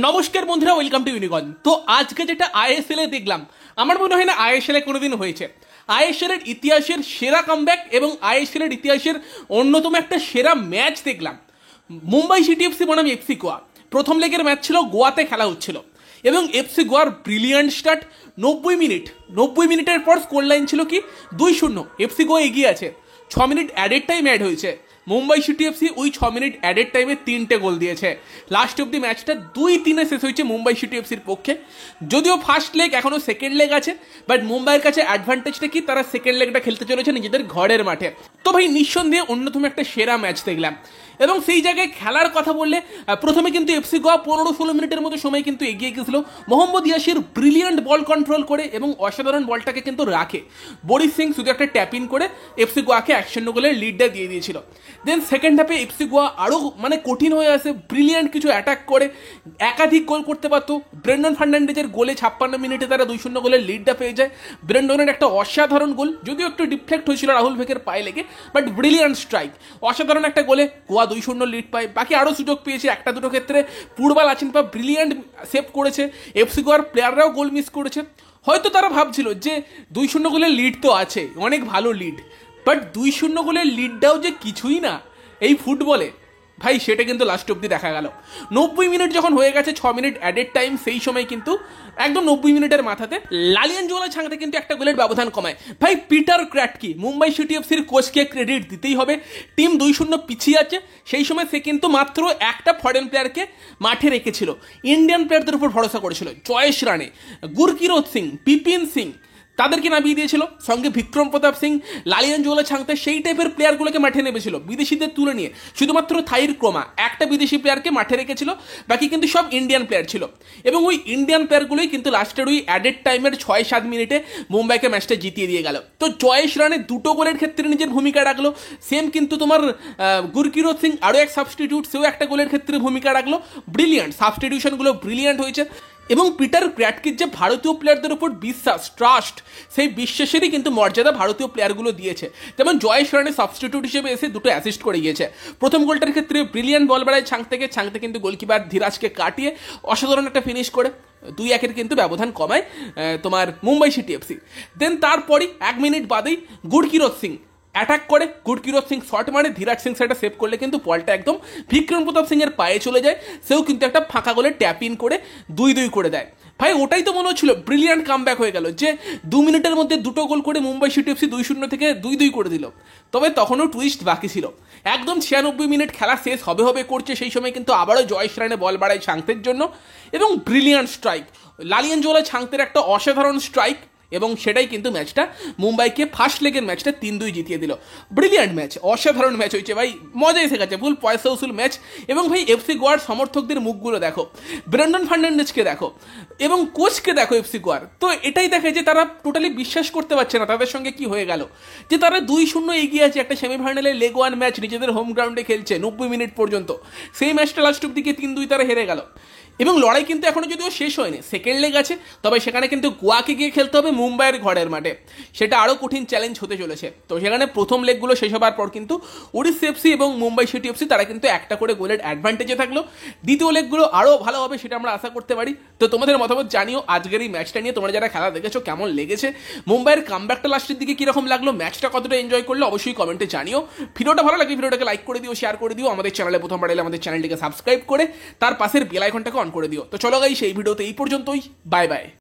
নমস্কার বন্ধুরা, welcome to unicorn. তো আজকে যেটা আইএসএল এ দেখলাম, আমার মনে হয় না আইএসএল এ কোনোদিন হয়েছে। আইএসএল এর ইতিহাসের সেরা কামব্যাক এবং আইএসএল এর ইতিহাসের অন্যতম একটা সেরা ম্যাচ দেখলাম। মুম্বাই সিটি এফসি বনাম এফসি গোয়া, প্রথম লেগের ম্যাচ ছিল, গোয়াতে খেলা হচ্ছিল এবং এফসি গোয়ার ব্রিলিয়ান্ট স্টার্ট। 90 মিনিটের পর স্কোর লাইন ছিল কি 2-0, এফসি গোয়া এগিয়ে আছে। 6 মিনিট অ্যাডেড টাইম অ্যাড হয়েছে, মুম্বাই সিটি এফসি ওই 6 মিনিট অ্যাডেড টাইমে 3টে গোল দিয়েছে। লাস্ট অব্দি ম্যাচটা 2-3 শেষ হয়েছে মুম্বাই সিটি এফসির পক্ষে। যদিও ফার্স্ট লেগ এখনও সেকেন্ড লেগ আছে, বাট মুম্বাইয়ের কাছে অ্যাডভান্টেজটা কি, তারা সেকেন্ড লেগটা খেলতে চলেছে নিজেদের ঘরের মাঠে। তো ভাই নিঃসন্দেহে অন্যতম একটা সেরা ম্যাচ দেখলাম। এবং সেই জায়গায় খেলার কথা বললে প্রথমে কিন্তু এফসি গোয়া 15-16 মিনিটের মতো সময় কিন্তু এগিয়ে গেছিল। Mohammad Yasir brilliant ball control করে এবং অসাধারণ বলটাকে কিন্তু রাখে। বরিস সিং শুধু একটা ট্যাপ ইন করে এফসি গোয়াকে 1-0 গোলের লিডটা দিয়ে দিয়েছিল। দেন সেকেন্ড হাফে এফসি গোয়া আরও কঠিন হয়ে আসে, ব্রিলিয়ান্ট কিছু অ্যাটাক করে একাধিক গোল করতে পারতো। ব্রেন্ডন ফার্নান্ডেজের গোলে 56 মিনিটে তারা 2-0 গোলের লিডটা পেয়ে যায়। ব্রেন্ডনের একটা অসাধারণ গোল, যদিও একটু ডিফ্লেক্ট হয়েছিল রাহুল ভেকের পায়ে লেগে, বাট ব্রিলিয়ান্ট স্ট্রাইক, অসাধারণ একটা গোলে গোয়া 2-0 লিড পায়। বাকি আরও সুযোগ পেয়েছে, একটা দুটো ক্ষেত্রে পূর্বাল আচিনপা ব্রিলিয়ান্ট সেভ করেছে। এফসি গোয়ার প্লেয়াররাও গোল মিস করেছে। হয়তো তারা ভাবছিল যে 2-0 গোলের লিড তো আছে, অনেক ভালো লিড, বাট 2-0 গোলের লিডটাও যে কিছুই না এই ফুটবলে ভাই, সেটা কিন্তু লাস্ট অব্দি দেখা গেল। 90 মিনিট যখন হয়ে গেছে, 6 মিনিট অ্যাডেড টাইম, সেই সময় কিন্তু একদম 90 মিনিটের মাথাতে লালিয়ানজোলা ছাংতে কিন্তু একটা গোলের ব্যবধান কমায়। ভাই পিটার ক্র্যাটকি, মুম্বাই সিটি এফসির কোচকে ক্রেডিট দিতেই হবে। টিম 2-0 পিছিয়ে আছে, সেই সময় সে কিন্তু মাত্র একটা ফরেন প্লেয়ারকে মাঠে রেখেছিল, ইন্ডিয়ান প্লেয়ারদের উপর ভরসা করেছিল। জয়েশ রানে, গুরকিরত সিং, বিপিন সিং, তাদেরকে নামিয়ে দিয়েছিল। সঙ্গে বিক্রম প্রতাপ সিং, লালিয়ানজোলা ছাংতে সেই টাইপের প্লেয়ারগুলোকে মাঠে নেমেছিল বিদেশিদের তুলে নিয়ে। শুধুমাত্র থাইর ক্রোমা একটা বিদেশি প্লেয়ারকে মাঠে রেখেছিল, বাকি কিন্তু সব ইন্ডিয়ান প্লেয়ার ছিল। এবং ওই ইন্ডিয়ান প্লেয়ারগুলোই কিন্তু লাস্টের ওই অ্যাডেড টাইমের 6-7 মিনিটে মুম্বাইকে ম্যাচটা জিতিয়ে দিয়ে গেল। তো জয়েশ রানে দুটো গোলের ক্ষেত্রে নিজের ভূমিকা রাখলো। সেম কিন্তু তোমার গুরকিরত সিং আরও এক সাবস্টিটিউট, সেও একটা গোলের ক্ষেত্রে ভূমিকা রাখলো। ব্রিলিয়ান্ট সাবস্টিটিউশনগুলো, ব্রিলিয়ান্ট হয়েছে। এবং পিটার ক্র্যাটকির যে ভারতীয় প্লেয়ারদের উপর বিশ্বাস, ট্রাস্ট, সেই বিশ্বাসেরই কিন্তু মর্যাদা ভারতীয় প্লেয়ারগুলো দিয়েছে। যেমন জয়েশ রানে সাবস্টিটিউট হিসেবে এসে দুটো অ্যাসিস্ট করে গিয়েছে। প্রথম গোলটার ক্ষেত্রে ব্রিলিয়ান্ট বল বাড়ায় ছাংতে কিন্তু গোলকিপার ধীরাজকে কাটিয়ে অসাধারণ একটা ফিনিশ করে 2-1 কিন্তু ব্যবধান কমায় তোমার মুম্বাই সিটি এফসি। দেন তারপরই 1 মিনিট বাদেই গুরকিরত সিং অ্যাটাক করে, গুরকিরত সিং শট মারে, ধীরাজ সিং সেটা সেভ করলে কিন্তু বলটা একদম বিক্রম প্রতাপ সিং এর পায়ে চলে যায়। সেও কিন্তু একটা ফাঁকা গোলে ট্যাপ ইন করে 2-2 করে দেয়। ভাই ওটাই তো মনে হচ্ছিল ব্রিলিয়ান্ট কামব্যাক হয়ে গেল, যে 2 মিনিটের মধ্যে দুটো গোল করে মুম্বাই সিটি এফসি 2-0 থেকে 2-2 করে দিল। তবে তখনও টুইস্ট বাকি ছিল। একদম 96 মিনিট খেলা শেষ হবে করছে, সেই সময় কিন্তু আবারও জয়েশ রানে বল বাড়ায় ছাংতের জন্য এবং ব্রিলিয়ান্ট স্ট্রাইক, লালিয়ানজোলা ছাংতের একটা অসাধারণ স্ট্রাইক, এবং সেটাই কিন্তু ম্যাচটা মুম্বাইকে ফার্স্ট লেগের ম্যাচটা 3-2 জিতিয়ে দিল। ব্রিলিয়ান্ট ম্যাচ, অসাধারণ ম্যাচ হয়েছে ভাই, মজা এসে গেছে, ফুল পয়সা উসুল ম্যাচ। এবং ভাই এফসি গোয়ার সমর্থকদের মুখগুলো দেখো, ব্রেন্ডন ফার্নান্ডেজকে দেখো এবং কোচকে দেখো এফসি গোয়ার। তো এটাই দেখে যে তারা টোটালি বিশ্বাস করতে পারছে না তাদের সঙ্গে কি হয়ে গেল, যে তারা 2-0 এগিয়ে আছে, একটা সেমিফাইনালে লেগ ওয়ান ম্যাচ নিজেদের হোম গ্রাউন্ডে খেলছে 90 মিনিট পর্যন্ত, সেই ম্যাচটা লাস্ট অব্দি দিকে 3-2 তারা হেরে গেল। এবং লড়াই কিন্তু এখনো যদিও শেষ হয়নি, সেকেন্ড লেগ আছে, তবে সেখানে কিন্তু গোয়াকে গিয়ে খেলতে হবে মুম্বাইয়ের ঘরের মাঠে, সেটা আরও কঠিন চ্যালেঞ্জ হতে চলেছে। তো সেখানে প্রথম লেগগুলো শেষ হবার পর কিন্তু ওড়িশা এফসি এবং মুম্বাই সিটি এফসি তারা কিন্তু একটা করে গোলের অ্যাডভান্টেজে থাকলো। দ্বিতীয় লেগগুলো আরও ভালো হবে সেটা আমরা আশা করতে পারি। তো তোমাদের মতামত জানিও আজকের এই ম্যাচটা নিয়ে, তোমরা যারা খেলা দেখেছো কেমন লেগেছে, মুম্বাইয়ের কামব্যাকটা লাস্টের দিকে কীরকম লাগলো, ম্যাচটা কতটা এনজয় করলো, অবশ্যই কমেন্টে জানিও। ভিডিওটা ভালো লাগে ভিডিওটাকে লাইক করে দিও, শেয়ার করে দিও। আমাদের চ্যানেলে প্রথমবার এলে আমাদের চ্যানেলটিকে সাবস্ক্রাইব করে তার পাশের বেল আইকনটাকে অন করে দিও। তো চলো গাইস, এই ভিডিওতে এই পর্যন্তই, বাই বাই।